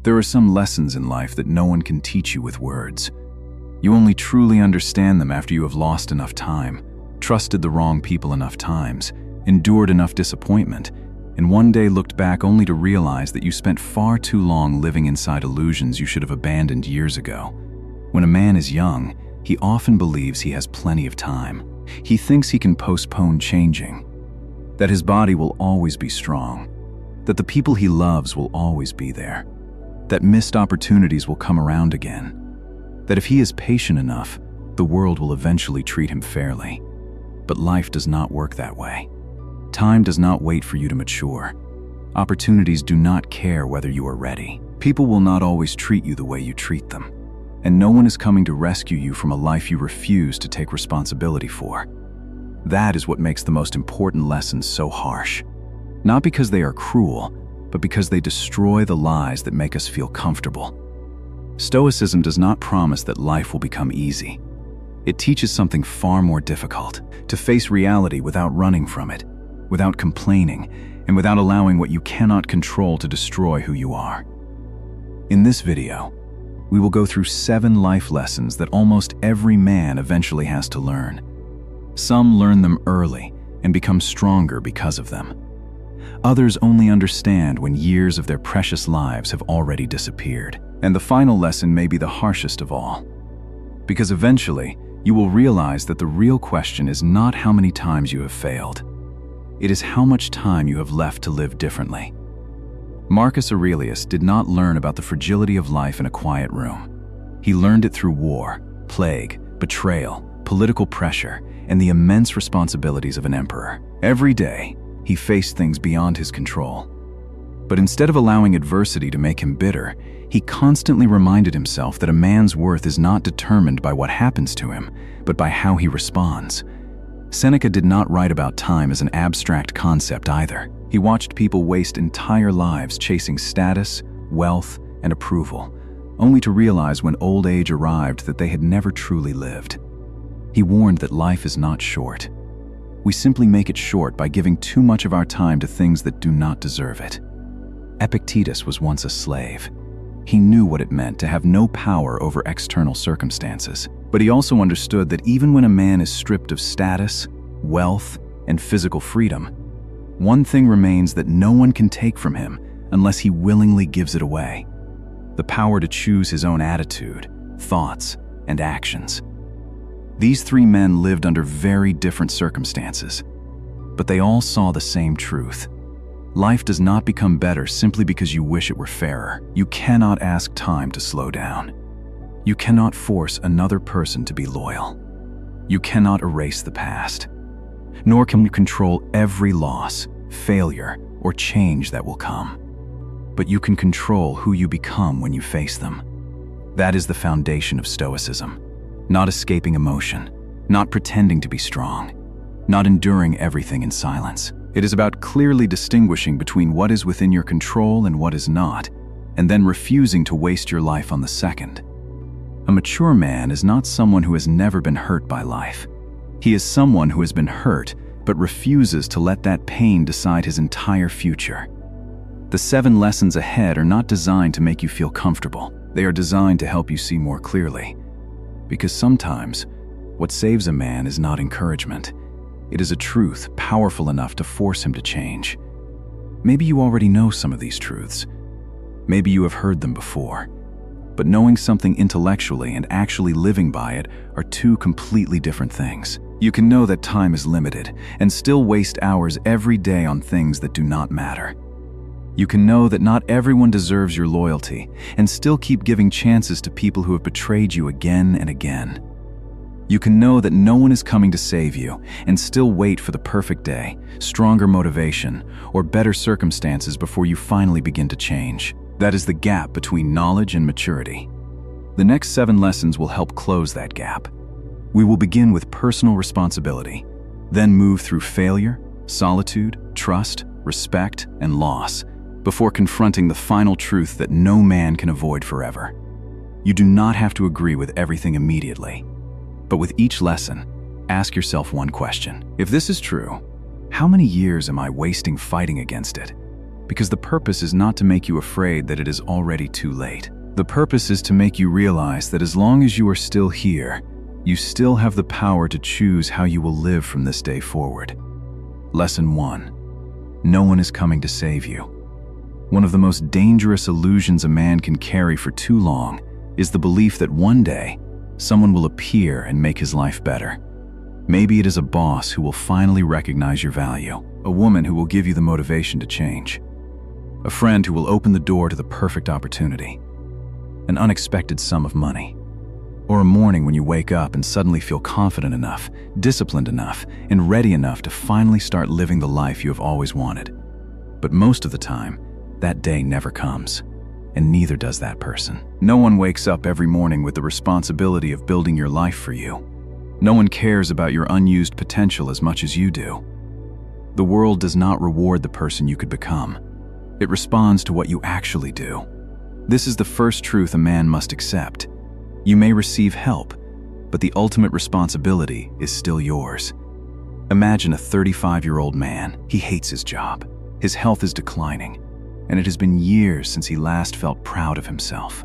There are some lessons in life that no one can teach you with words. You only truly understand them after you have lost enough time, trusted the wrong people enough times, endured enough disappointment, and one day looked back only to realize that you spent far too long living inside illusions you should have abandoned years ago. When a man is young, he often believes he has plenty of time. He thinks he can postpone changing, that his body will always be strong, that the people he loves will always be there, that missed opportunities will come around again, that if he is patient enough, the world will eventually treat him fairly. But life does not work that way. Time does not wait for you to mature. Opportunities do not care whether you are ready. People will not always treat you the way you treat them, and no one is coming to rescue you from a life you refuse to take responsibility for. That is what makes the most important lessons so harsh. Not because they are cruel, but because they destroy the lies that make us feel comfortable. Stoicism does not promise that life will become easy. It teaches something far more difficult: to face reality without running from it, without complaining, and without allowing what you cannot control to destroy who you are. In this video, we will go through 7 life lessons that almost every man eventually has to learn. Some learn them early and become stronger because of them. Others only understand when years of their precious lives have already disappeared. And the final lesson may be the harshest of all. Because eventually, you will realize that the real question is not how many times you have failed. It is how much time you have left to live differently. Marcus Aurelius did not learn about the fragility of life in a quiet room. He learned it through war, plague, betrayal, political pressure, and the immense responsibilities of an emperor. Every day, he faced things beyond his control. But instead of allowing adversity to make him bitter, he constantly reminded himself that a man's worth is not determined by what happens to him, but by how he responds. Seneca did not write about time as an abstract concept either. He watched people waste entire lives chasing status, wealth, and approval, only to realize when old age arrived that they had never truly lived. He warned that life is not short. We simply make it short by giving too much of our time to things that do not deserve it. Epictetus was once a slave. He knew what it meant to have no power over external circumstances, but he also understood that even when a man is stripped of status, wealth, and physical freedom, one thing remains that no one can take from him unless he willingly gives it away: the power to choose his own attitude, thoughts, and actions. These 3 men lived under very different circumstances, but they all saw the same truth. Life does not become better simply because you wish it were fairer. You cannot ask time to slow down. You cannot force another person to be loyal. You cannot erase the past. Nor can you control every loss, failure, or change that will come. But you can control who you become when you face them. That is the foundation of Stoicism. Not escaping emotion, not pretending to be strong, not enduring everything in silence. It is about clearly distinguishing between what is within your control and what is not, and then refusing to waste your life on the second. A mature man is not someone who has never been hurt by life. He is someone who has been hurt, but refuses to let that pain decide his entire future. The 7 lessons ahead are not designed to make you feel comfortable. They are designed to help you see more clearly. Because sometimes, what saves a man is not encouragement. It is a truth powerful enough to force him to change. Maybe you already know some of these truths. Maybe you have heard them before. But knowing something intellectually and actually living by it are 2 completely different things. You can know that time is limited and still waste hours every day on things that do not matter. You can know that not everyone deserves your loyalty and still keep giving chances to people who have betrayed you again and again. You can know that no one is coming to save you and still wait for the perfect day, stronger motivation, or better circumstances before you finally begin to change. That is the gap between knowledge and maturity. The next 7 lessons will help close that gap. We will begin with personal responsibility, then move through failure, solitude, trust, respect, and loss, before confronting the final truth that no man can avoid forever. You do not have to agree with everything immediately. But with each lesson, ask yourself one question. If this is true, how many years am I wasting fighting against it? Because the purpose is not to make you afraid that it is already too late. The purpose is to make you realize that as long as you are still here, you still have the power to choose how you will live from this day forward. Lesson 1. No one is coming to save you. One of the most dangerous illusions a man can carry for too long is the belief that one day, someone will appear and make his life better. Maybe it is a boss who will finally recognize your value, a woman who will give you the motivation to change, a friend who will open the door to the perfect opportunity, an unexpected sum of money, or a morning when you wake up and suddenly feel confident enough, disciplined enough, and ready enough to finally start living the life you have always wanted. But most of the time, that day never comes, and neither does that person. No one wakes up every morning with the responsibility of building your life for you. No one cares about your unused potential as much as you do. The world does not reward the person you could become. It responds to what you actually do. This is the first truth a man must accept. You may receive help, but the ultimate responsibility is still yours. Imagine a 35-year-old man. He hates his job. His health is declining, and it has been years since he last felt proud of himself.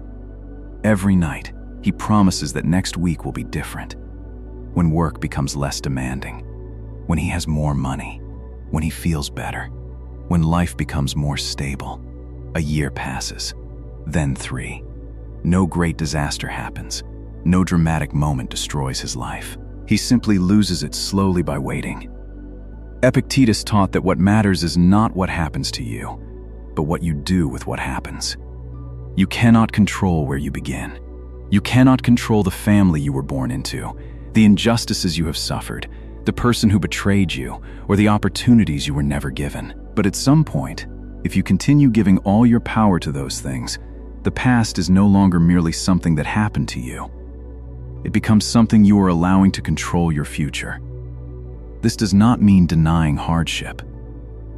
Every night, he promises that next week will be different. When work becomes less demanding, when he has more money, when he feels better, when life becomes more stable. A year passes, then 3. No great disaster happens. No dramatic moment destroys his life. He simply loses it slowly by waiting. Epictetus taught that what matters is not what happens to you, but what you do with what happens. You cannot control where you begin. You cannot control the family you were born into, the injustices you have suffered, the person who betrayed you, or the opportunities you were never given. But at some point, if you continue giving all your power to those things, the past is no longer merely something that happened to you. It becomes something you are allowing to control your future. This does not mean denying hardship.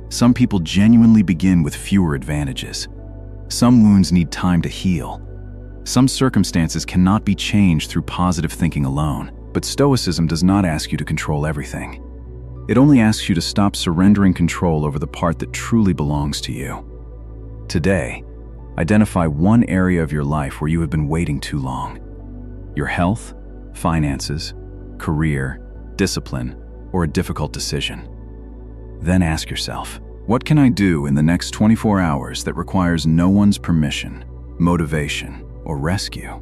Some people genuinely begin with fewer advantages. Some wounds need time to heal. Some circumstances cannot be changed through positive thinking alone. But Stoicism does not ask you to control everything. It only asks you to stop surrendering control over the part that truly belongs to you. Today, identify one area of your life where you have been waiting too long. Your health, finances, career, discipline, or a difficult decision. Then ask yourself, what can I do in the next 24 hours that requires no one's permission, motivation, or rescue?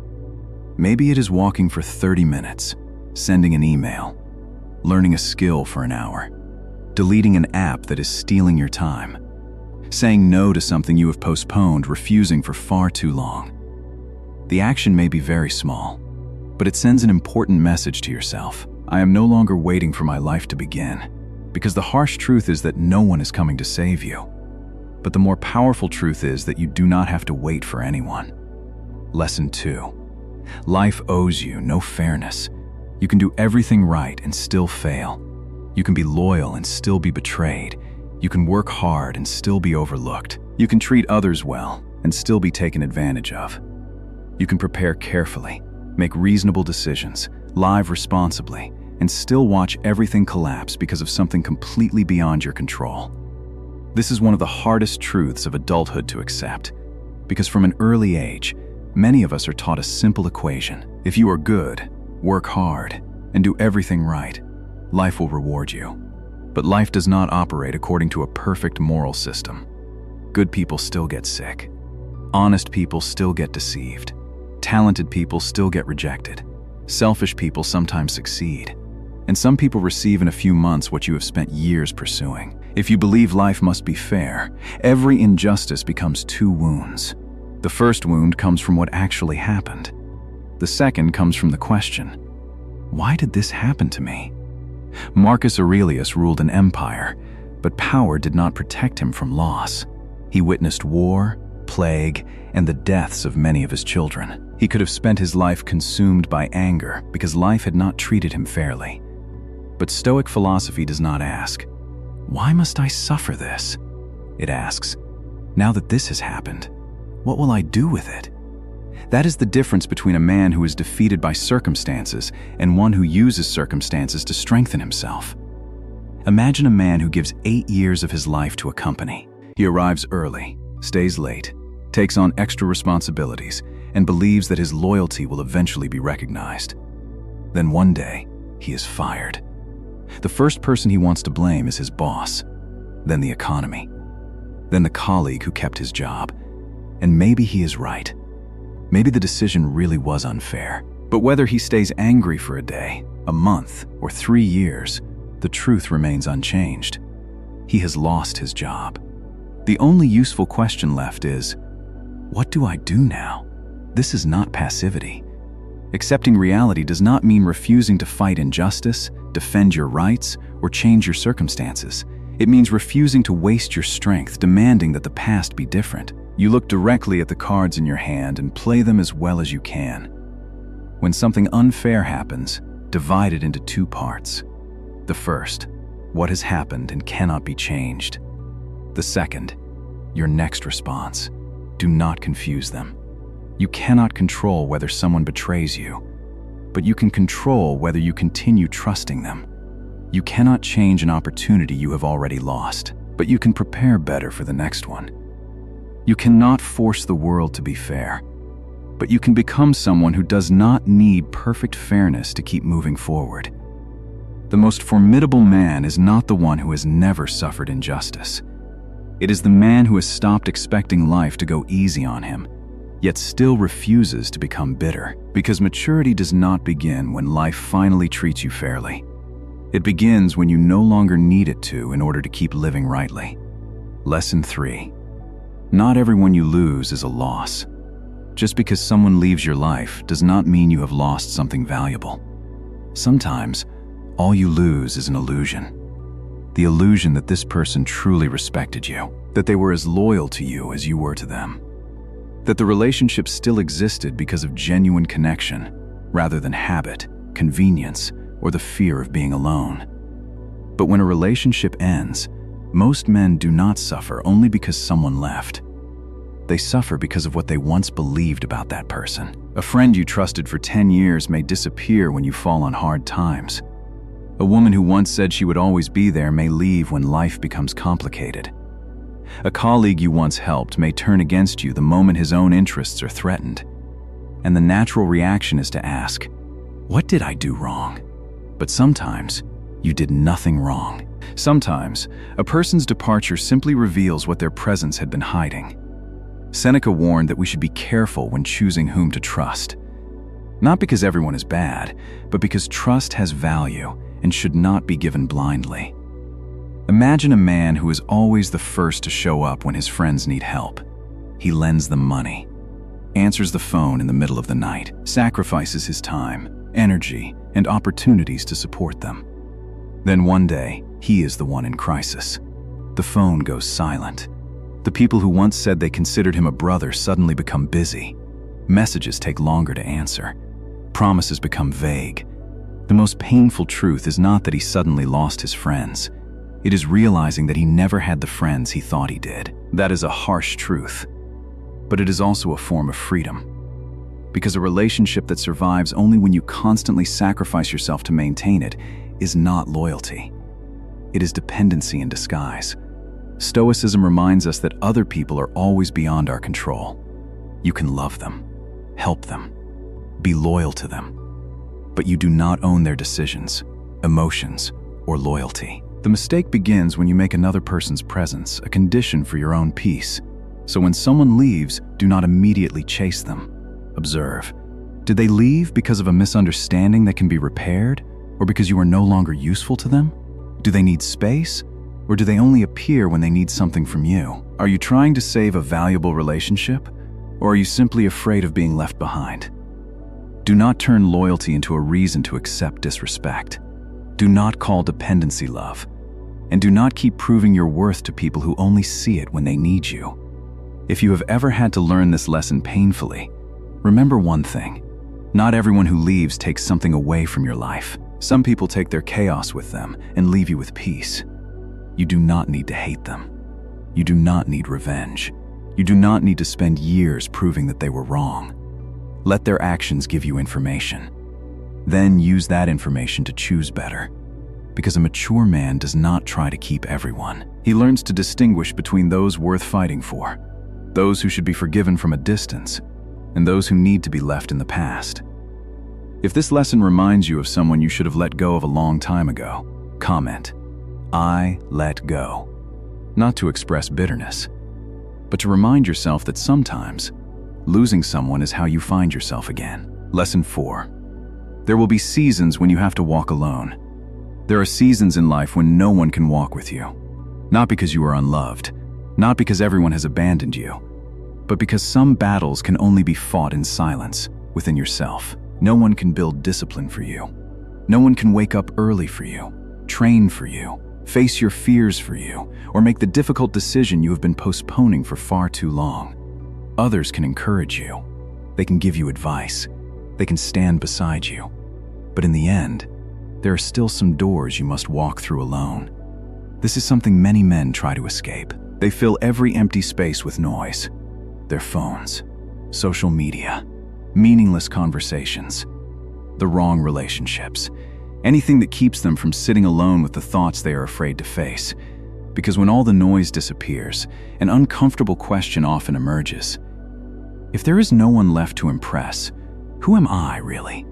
Maybe it is walking for 30 minutes, sending an email, learning a skill for an hour, deleting an app that is stealing your time, saying no to something you have postponed, refusing for far too long. The action may be very small, but it sends an important message to yourself. I am no longer waiting for my life to begin, because the harsh truth is that no one is coming to save you. But the more powerful truth is that you do not have to wait for anyone. Lesson 2. Life owes you no fairness. You can do everything right and still fail. You can be loyal and still be betrayed. You can work hard and still be overlooked. You can treat others well and still be taken advantage of. You can prepare carefully, make reasonable decisions, live responsibly, and still watch everything collapse because of something completely beyond your control. This is one of the hardest truths of adulthood to accept, because from an early age, many of us are taught a simple equation. If you are good, work hard, and do everything right, life will reward you. But life does not operate according to a perfect moral system. Good people still get sick. Honest people still get deceived. Talented people still get rejected. Selfish people sometimes succeed. And some people receive in a few months what you have spent years pursuing. If you believe life must be fair, every injustice becomes 2 wounds. The first wound comes from what actually happened. The second comes from the question, why did this happen to me? Marcus Aurelius ruled an empire, but power did not protect him from loss. He witnessed war, plague, and the deaths of many of his children. He could have spent his life consumed by anger because life had not treated him fairly. But Stoic philosophy does not ask, why must I suffer this? It asks, now that this has happened, what will I do with it? That is the difference between a man who is defeated by circumstances and one who uses circumstances to strengthen himself. Imagine a man who gives 8 years of his life to a company. He arrives early, stays late, takes on extra responsibilities, and believes that his loyalty will eventually be recognized. Then one day, he is fired. The first person he wants to blame is his boss, then the economy, then the colleague who kept his job. And maybe he is right. Maybe the decision really was unfair. But whether he stays angry for a day, a month, or 3 years, the truth remains unchanged. He has lost his job. The only useful question left is, what do I do now? This is not passivity. Accepting reality does not mean refusing to fight injustice, defend your rights, or change your circumstances. It means refusing to waste your strength, demanding that the past be different. You look directly at the cards in your hand and play them as well as you can. When something unfair happens, divide it into 2 parts. The first, what has happened and cannot be changed. The second, your next response. Do not confuse them. You cannot control whether someone betrays you, but you can control whether you continue trusting them. You cannot change an opportunity you have already lost, but you can prepare better for the next one. You cannot force the world to be fair, but you can become someone who does not need perfect fairness to keep moving forward. The most formidable man is not the one who has never suffered injustice. It is the man who has stopped expecting life to go easy on him, yet still refuses to become bitter, because maturity does not begin when life finally treats you fairly. It begins when you no longer need it to in order to keep living rightly. Lesson 3. Not everyone you lose is a loss. Just because someone leaves your life does not mean you have lost something valuable. Sometimes, all you lose is an illusion. The illusion that this person truly respected you, that they were as loyal to you as you were to them, that the relationship still existed because of genuine connection, rather than habit, convenience, or the fear of being alone. But when a relationship ends, most men do not suffer only because someone left. They suffer because of what they once believed about that person. A friend you trusted for 10 years may disappear when you fall on hard times. A woman who once said she would always be there may leave when life becomes complicated. A colleague you once helped may turn against you the moment his own interests are threatened. And the natural reaction is to ask, what did I do wrong? But sometimes, you did nothing wrong. Sometimes, a person's departure simply reveals what their presence had been hiding. Seneca warned that we should be careful when choosing whom to trust. Not because everyone is bad, but because trust has value and should not be given blindly. Imagine a man who is always the first to show up when his friends need help. He lends them money, answers the phone in the middle of the night, sacrifices his time, energy, and opportunities to support them. Then one day, he is the one in crisis. The phone goes silent. The people who once said they considered him a brother suddenly become busy. Messages take longer to answer. Promises become vague. The most painful truth is not that he suddenly lost his friends. It is realizing that he never had the friends he thought he did. That is a harsh truth, but it is also a form of freedom. Because a relationship that survives only when you constantly sacrifice yourself to maintain it is not loyalty. It is dependency in disguise. Stoicism reminds us that other people are always beyond our control. You can love them, help them, be loyal to them, but you do not own their decisions, emotions, or loyalty. The mistake begins when you make another person's presence a condition for your own peace. So when someone leaves, do not immediately chase them. Observe. Did they leave because of a misunderstanding that can be repaired, or because you are no longer useful to them? Do they need space, or do they only appear when they need something from you? Are you trying to save a valuable relationship, or are you simply afraid of being left behind? Do not turn loyalty into a reason to accept disrespect. Do not call dependency love, and do not keep proving your worth to people who only see it when they need you. If you have ever had to learn this lesson painfully, remember one thing: not everyone who leaves takes something away from your life. Some people take their chaos with them and leave you with peace. You do not need to hate them. You do not need revenge. You do not need to spend years proving that they were wrong. Let their actions give you information. Then use that information to choose better. Because a mature man does not try to keep everyone. He learns to distinguish between those worth fighting for, those who should be forgiven from a distance, and those who need to be left in the past. If this lesson reminds you of someone you should have let go of a long time ago, comment, "I let go." Not to express bitterness, but to remind yourself that sometimes losing someone is how you find yourself again. Lesson 4. There will be seasons when you have to walk alone. There are seasons in life when no one can walk with you. Not because you are unloved, not because everyone has abandoned you, but because some battles can only be fought in silence, within yourself. No one can build discipline for you. No one can wake up early for you, train for you, face your fears for you, or make the difficult decision you have been postponing for far too long. Others can encourage you. They can give you advice. They can stand beside you. But in the end, there are still some doors you must walk through alone. This is something many men try to escape. They fill every empty space with noise. Their phones, social media, meaningless conversations, the wrong relationships, anything that keeps them from sitting alone with the thoughts they are afraid to face. Because when all the noise disappears, an uncomfortable question often emerges. If there is no one left to impress, who am I really?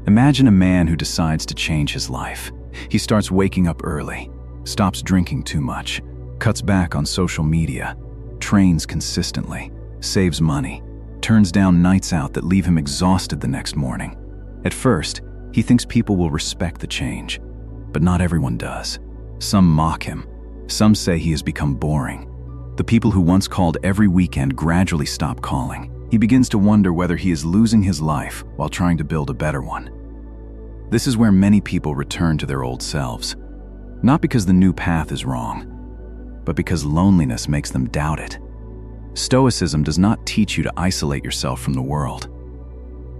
Imagine a man who decides to change his life. He starts waking up early, stops drinking too much, cuts back on social media, trains consistently, saves money, turns down nights out that leave him exhausted the next morning. At first, he thinks people will respect the change, but not everyone does. Some mock him. Some say he has become boring. The people who once called every weekend gradually stop calling. He begins to wonder whether he is losing his life while trying to build a better one. This is where many people return to their old selves, not because the new path is wrong, but because loneliness makes them doubt it. Stoicism does not teach you to isolate yourself from the world.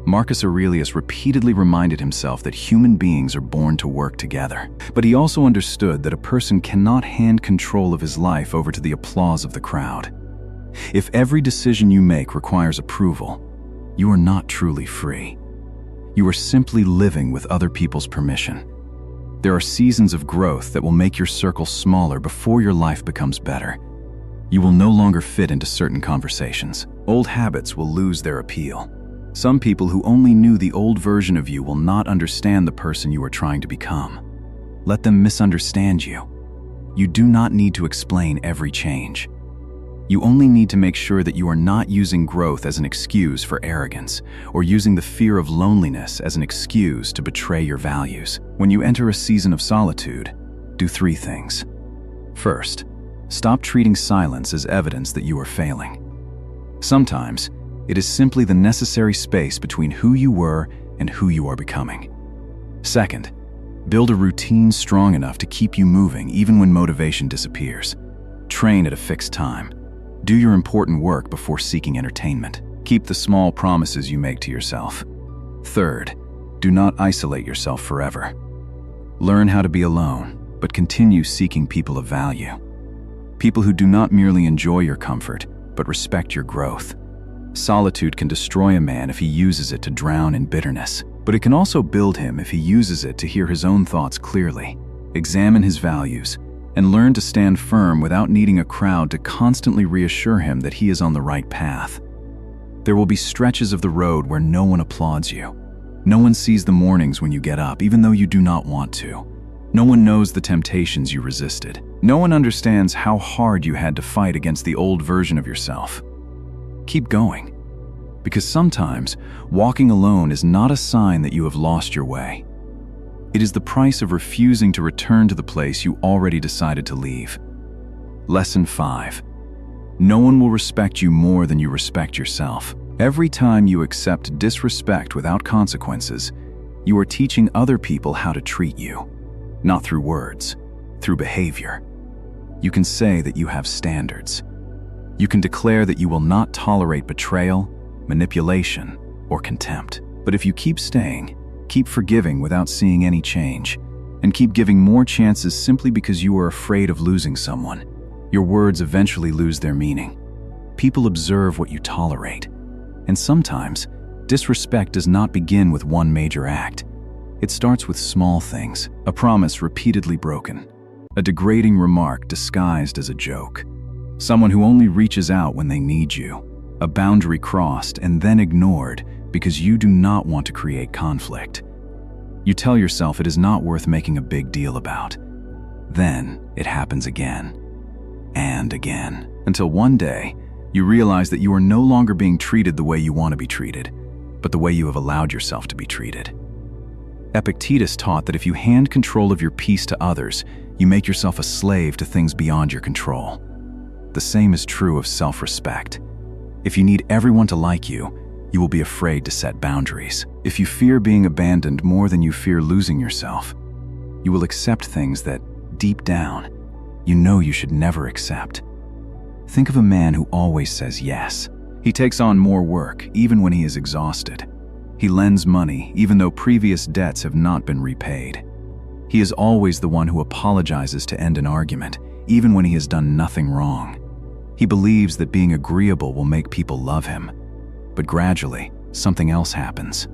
Marcus Aurelius repeatedly reminded himself that human beings are born to work together, but he also understood that a person cannot hand control of his life over to the applause of the crowd. If every decision you make requires approval, you are not truly free. You are simply living with other people's permission. There are seasons of growth that will make your circle smaller before your life becomes better. You will no longer fit into certain conversations. Old habits will lose their appeal. Some people who only knew the old version of you will not understand the person you are trying to become. Let them misunderstand you. You do not need to explain every change. You only need to make sure that you are not using growth as an excuse for arrogance, or using the fear of loneliness as an excuse to betray your values. When you enter a season of solitude, do 3 things. First, stop treating silence as evidence that you are failing. Sometimes, it is simply the necessary space between who you were and who you are becoming. Second, build a routine strong enough to keep you moving even when motivation disappears. Train at a fixed time. Do your important work before seeking entertainment. Keep the small promises you make to yourself. Third, do not isolate yourself forever. Learn how to be alone, but continue seeking people of value. People who do not merely enjoy your comfort, but respect your growth. Solitude can destroy a man if he uses it to drown in bitterness, but it can also build him if he uses it to hear his own thoughts clearly, examine his values, and learn to stand firm without needing a crowd to constantly reassure him that he is on the right path. There will be stretches of the road where no one applauds you. No one sees the mornings when you get up, even though you do not want to. No one knows the temptations you resisted. No one understands how hard you had to fight against the old version of yourself. Keep going, because sometimes walking alone is not a sign that you have lost your way. It is the price of refusing to return to the place you already decided to leave. Lesson 5. No one will respect you more than you respect yourself. Every time you accept disrespect without consequences, you are teaching other people how to treat you, not through words, through behavior. You can say that you have standards. You can declare that you will not tolerate betrayal, manipulation, or contempt. But if you keep staying, keep forgiving without seeing any change, and keep giving more chances simply because you are afraid of losing someone, your words eventually lose their meaning. People observe what you tolerate, and sometimes disrespect does not begin with one major act. It starts with small things, a promise repeatedly broken, a degrading remark disguised as a joke, someone who only reaches out when they need you, a boundary crossed and then ignored because you do not want to create conflict. You tell yourself it is not worth making a big deal about. Then it happens again and again, until one day you realize that you are no longer being treated the way you want to be treated, but the way you have allowed yourself to be treated. Epictetus taught that if you hand control of your peace to others, you make yourself a slave to things beyond your control. The same is true of self-respect. If you need everyone to like you, you will be afraid to set boundaries. If you fear being abandoned more than you fear losing yourself, you will accept things that, deep down, you know you should never accept. Think of a man who always says yes. He takes on more work, even when he is exhausted. He lends money, even though previous debts have not been repaid. He is always the one who apologizes to end an argument, even when he has done nothing wrong. He believes that being agreeable will make people love him. But gradually, something else happens.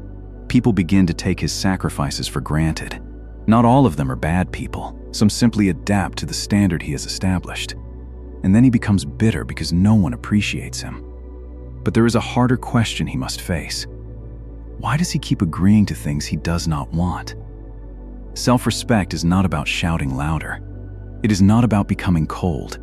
People begin to take his sacrifices for granted. Not all of them are bad people. Some simply adapt to the standard he has established. And then he becomes bitter because no one appreciates him. But there is a harder question he must face. Why does he keep agreeing to things he does not want? Self-respect is not about shouting louder. It is not about becoming cold.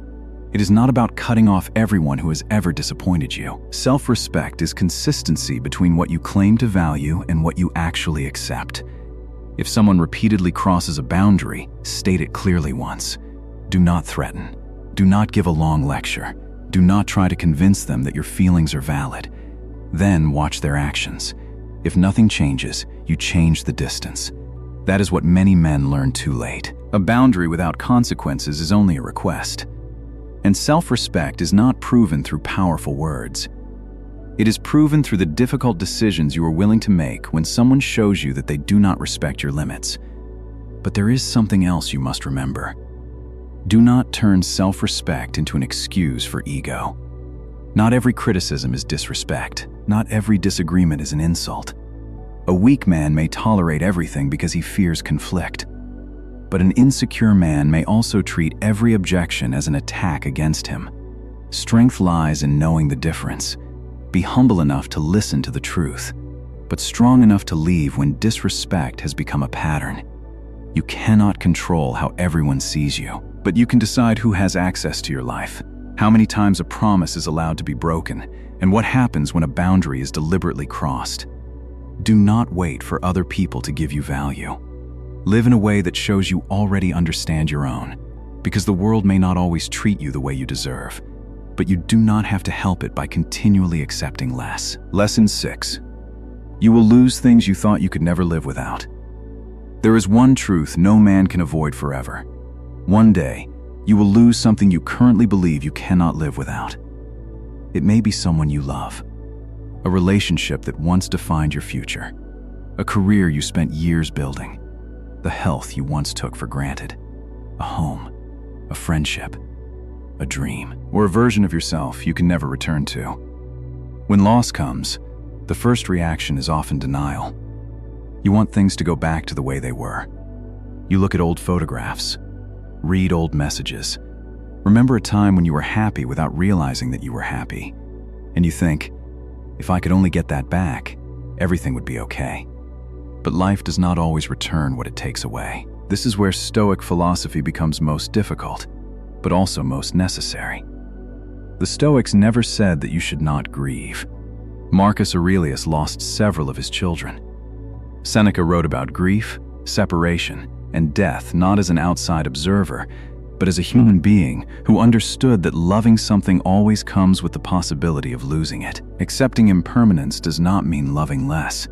It is not about cutting off everyone who has ever disappointed you. Self-respect is consistency between what you claim to value and what you actually accept. If someone repeatedly crosses a boundary, state it clearly once. Do not threaten. Do not give a long lecture. Do not try to convince them that your feelings are valid. Then watch their actions. If nothing changes, you change the distance. That is what many men learn too late. A boundary without consequences is only a request. And self-respect is not proven through powerful words. It is proven through the difficult decisions you are willing to make when someone shows you that they do not respect your limits. But there is something else you must remember. Do not turn self-respect into an excuse for ego. Not every criticism is disrespect. Not every disagreement is an insult. A weak man may tolerate everything because he fears conflict. But an insecure man may also treat every objection as an attack against him. Strength lies in knowing the difference. Be humble enough to listen to the truth, but strong enough to leave when disrespect has become a pattern. You cannot control how everyone sees you, but you can decide who has access to your life, how many times a promise is allowed to be broken, and what happens when a boundary is deliberately crossed. Do not wait for other people to give you value. Live in a way that shows you already understand your own, because the world may not always treat you the way you deserve, but you do not have to help it by continually accepting less. Lesson 6. You will lose things you thought you could never live without. There is one truth no man can avoid forever. One day, you will lose something you currently believe you cannot live without. It may be someone you love, a relationship that once defined your future, a career you spent years building, the health you once took for granted, a home, a friendship, a dream, or a version of yourself you can never return to. When loss comes, the first reaction is often denial. You want things to go back to the way they were. You look at old photographs, read old messages, remember a time when you were happy without realizing that you were happy, and you think, if I could only get that back, everything would be okay. But life does not always return what it takes away. This is where Stoic philosophy becomes most difficult, but also most necessary. The Stoics never said that you should not grieve. Marcus Aurelius lost several of his children. Seneca wrote about grief, separation, and death not as an outside observer, but as a human being who understood that loving something always comes with the possibility of losing it. Accepting impermanence does not mean loving less.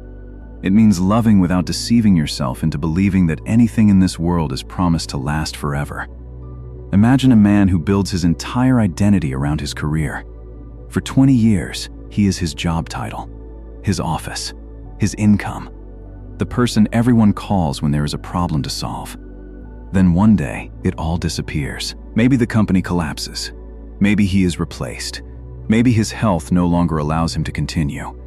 It means loving without deceiving yourself into believing that anything in this world is promised to last forever. Imagine a man who builds his entire identity around his career. For 20 years, he is his job title, his office, his income, the person everyone calls when there is a problem to solve. Then one day, it all disappears. Maybe the company collapses. Maybe he is replaced. Maybe his health no longer allows him to continue.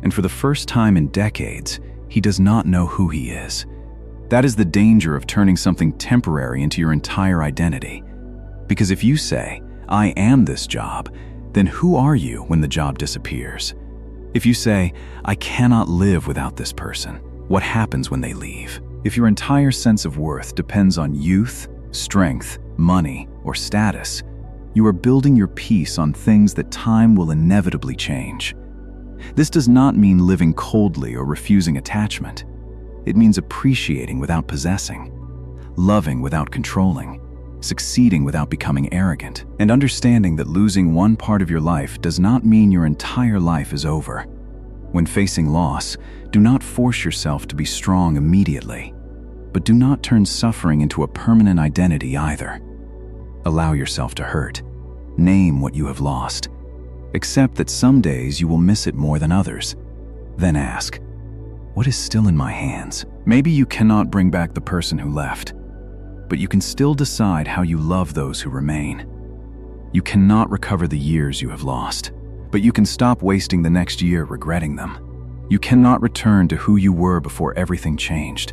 And for the first time in decades, he does not know who he is. That is the danger of turning something temporary into your entire identity. Because if you say, "I am this job," then who are you when the job disappears? If you say, "I cannot live without this person," what happens when they leave? If your entire sense of worth depends on youth, strength, money, or status, you are building your peace on things that time will inevitably change. This does not mean living coldly or refusing attachment. It means appreciating without possessing, loving without controlling, succeeding without becoming arrogant, and understanding that losing one part of your life does not mean your entire life is over. When facing loss, do not force yourself to be strong immediately, but do not turn suffering into a permanent identity either. Allow yourself to hurt. Name what you have lost. Accept that some days you will miss it more than others. Then ask, what is still in my hands? Maybe you cannot bring back the person who left, but you can still decide how you love those who remain. You cannot recover the years you have lost, but you can stop wasting the next year regretting them. You cannot return to who you were before everything changed,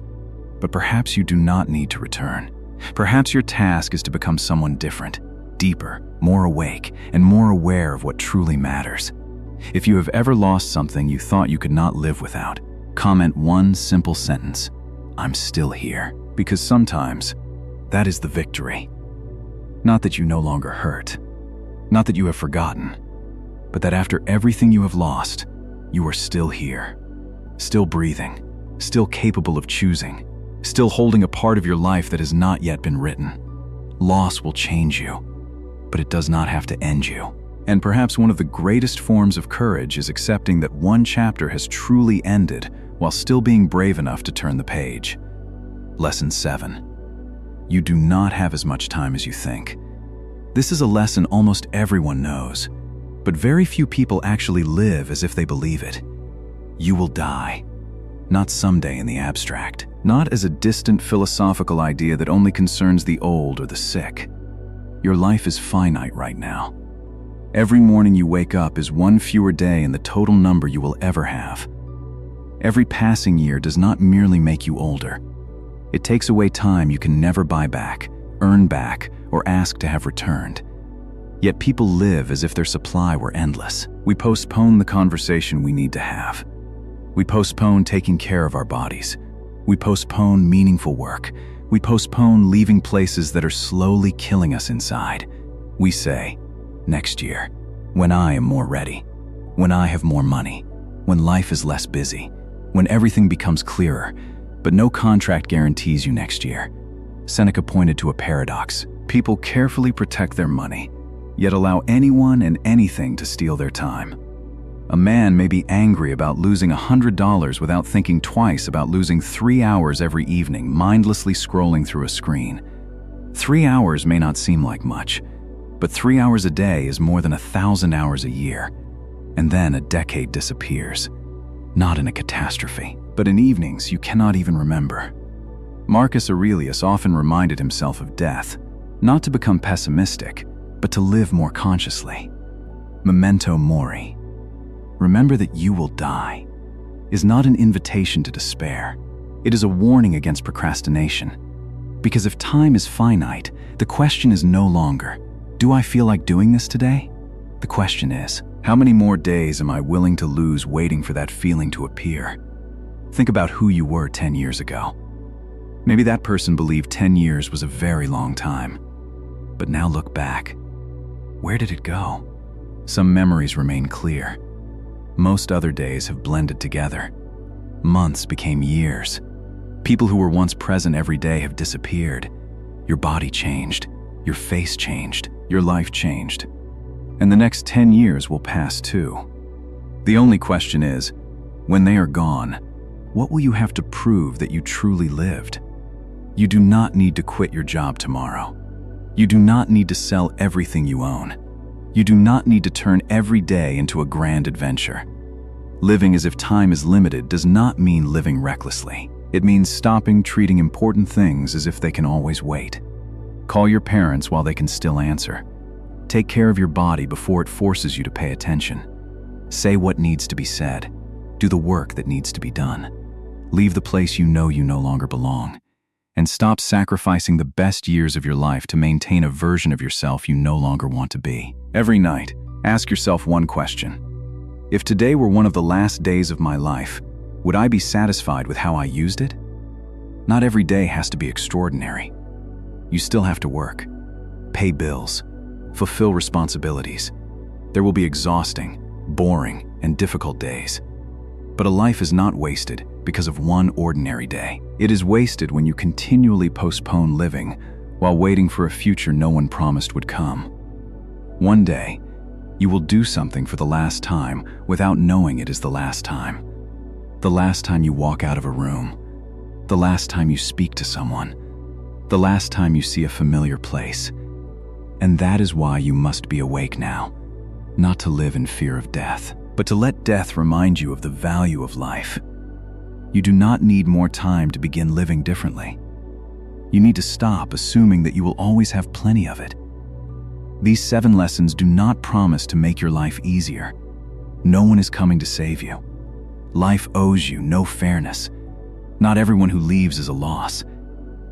but perhaps you do not need to return. Perhaps your task is to become someone different, deeper, more awake, and more aware of what truly matters. If you have ever lost something you thought you could not live without, comment one simple sentence, "I'm still here," because sometimes that is the victory. Not that you no longer hurt, not that you have forgotten, but that after everything you have lost, you are still here, still breathing, still capable of choosing, still holding a part of your life that has not yet been written. Loss will change you, but it does not have to end you. And perhaps one of the greatest forms of courage is accepting that one chapter has truly ended while still being brave enough to turn the page. Lesson 7. You do not have as much time as you think. This is a lesson almost everyone knows, but very few people actually live as if they believe it. You will die, not someday in the abstract, not as a distant philosophical idea that only concerns the old or the sick. Your life is finite right now. Every morning you wake up is one fewer day in the total number you will ever have. Every passing year does not merely make you older. It takes away time you can never buy back, earn back, or ask to have returned. Yet people live as if their supply were endless. We postpone the conversation we need to have. We postpone taking care of our bodies. We postpone meaningful work. We postpone leaving places that are slowly killing us inside. We say, next year, when I am more ready, when I have more money, when life is less busy, when everything becomes clearer. But no contract guarantees you next year. Seneca pointed to a paradox. People carefully protect their money, yet allow anyone and anything to steal their time. A man may be angry about losing $100 without thinking twice about losing 3 hours every evening mindlessly scrolling through a screen. 3 hours may not seem like much, but 3 hours a day is more than 1,000 hours a year. And then a decade disappears. Not in a catastrophe, but in evenings you cannot even remember. Marcus Aurelius often reminded himself of death, not to become pessimistic, but to live more consciously. Memento mori. Remember that you will die, is not an invitation to despair. It is a warning against procrastination. Because if time is finite, the question is no longer, do I feel like doing this today? The question is, how many more days am I willing to lose waiting for that feeling to appear? Think about who you were 10 years ago. Maybe that person believed 10 years was a very long time. But now look back. Where did it go? Some memories remain clear. Most other days have blended together. Months became years. People who were once present every day have disappeared. Your body changed. Your face changed. Your life changed. And the next 10 years will pass too. The only question is, when they are gone, what will you have to prove that you truly lived? You do not need to quit your job tomorrow. You do not need to sell everything you own. You do not need to turn every day into a grand adventure. Living as if time is limited does not mean living recklessly. It means stopping treating important things as if they can always wait. Call your parents while they can still answer. Take care of your body before it forces you to pay attention. Say what needs to be said. Do the work that needs to be done. Leave the place you know no longer belong. and stop sacrificing the best years of your life to maintain a version of yourself you no longer want to be. Every night, ask yourself one question. If today were one of the last days of my life, would I be satisfied with how I used it? Not every day has to be extraordinary. You still have to work, pay bills, fulfill responsibilities. There will be exhausting, boring, and difficult days. But a life is not wasted because of one ordinary day. It is wasted when you continually postpone living while waiting for a future no one promised would come. One day, you will do something for the last time without knowing it is the last time. The last time you walk out of a room. The last time you speak to someone. The last time you see a familiar place. And that is why you must be awake now, not to live in fear of death, but to let death remind you of the value of life. You do not need more time to begin living differently. You need to stop assuming that you will always have plenty of it. These 7 lessons do not promise to make your life easier. No one is coming to save you. Life owes you no fairness. Not everyone who leaves is a loss.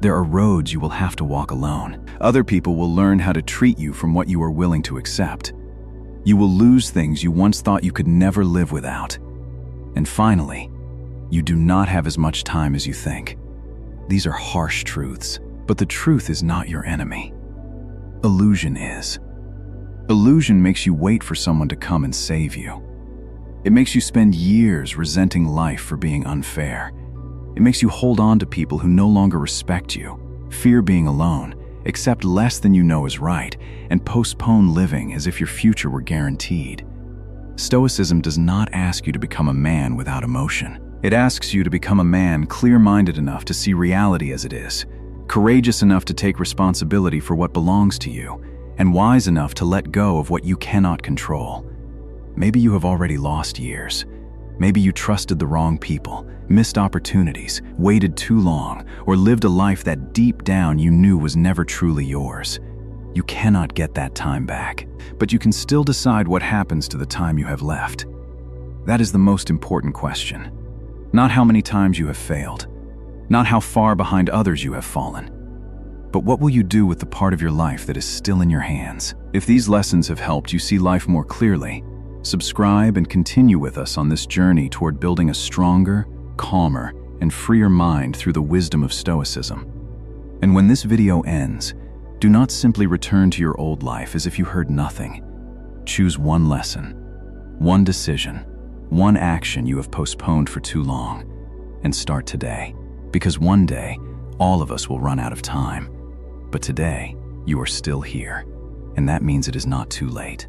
There are roads you will have to walk alone. Other people will learn how to treat you from what you are willing to accept. You will lose things you once thought you could never live without. And finally, you do not have as much time as you think. These are harsh truths, but the truth is not your enemy. Illusion is. Illusion makes you wait for someone to come and save you. It makes you spend years resenting life for being unfair. It makes you hold on to people who no longer respect you, fear being alone, accept less than you know is right, and postpone living as if your future were guaranteed. Stoicism does not ask you to become a man without emotion. It asks you to become a man clear-minded enough to see reality as it is, courageous enough to take responsibility for what belongs to you, and wise enough to let go of what you cannot control. Maybe you have already lost years. Maybe you trusted the wrong people, missed opportunities, waited too long, or lived a life that deep down you knew was never truly yours. You cannot get that time back, but you can still decide what happens to the time you have left. That is the most important question. Not how many times you have failed, not how far behind others you have fallen, but what will you do with the part of your life that is still in your hands? If these lessons have helped you see life more clearly, subscribe and continue with us on this journey toward building a stronger, calmer, and freer mind through the wisdom of Stoicism. And when this video ends, do not simply return to your old life as if you heard nothing. Choose one lesson, one decision, one action you have postponed for too long, and start today. Because one day, all of us will run out of time. But today, you are still here, and that means it is not too late.